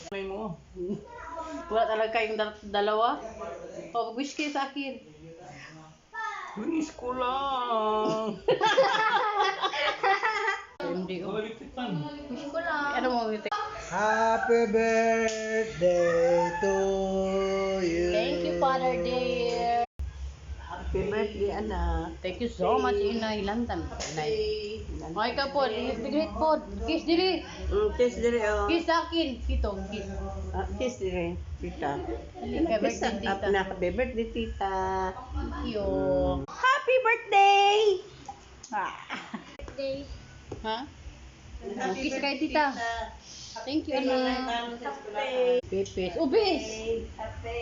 May mo. Wala talaga kayong dalawa. O, wish kayo sa akin. Wish ko lang. Hindi ko. Wish ko lang. Ano mo? Happy birthday to you. Thank you, Father dear. Happy birthday, anak. Thank you so much, Inay. Lantan. Inay. Okay ka po. Bigrit po. Kiss dili. Kiss dire, oh. Kiss sa akin. Kito. Kiss. Kiss dire, tita. Happy birthday, tita. Happy birthday, tita. Thank you. Happy birthday! Birthday. Ha? Kiss kay tita. Thank you, anak. Pipis. Ubis!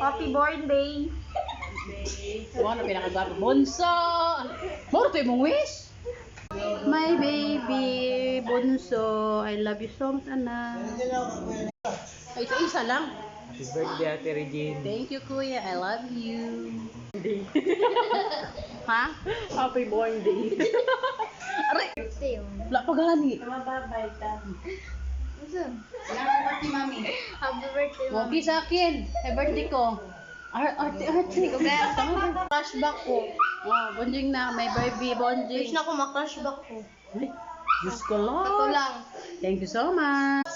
Happy birthday. Ano pinakagabi? Bunso! Moro to yung wish? My baby, Bunso. I love you so much, anak. Ay, isa lang. Happy birthday, Ate Regine. Thank you, kuya. I love you. Ha? Happy birthday. Aray! Birthday yun. Wala pa gani. Mababay ta. Ano? Happy mami. Happy birthday, Okay mami. sa akin. Happy birthday ko. Arte. Flashback ko. Oh, bonjing na. May baby, Wish bonjing. na ko ma-crush back ko. Diyos ko lang. Ito lang. Thank you so much.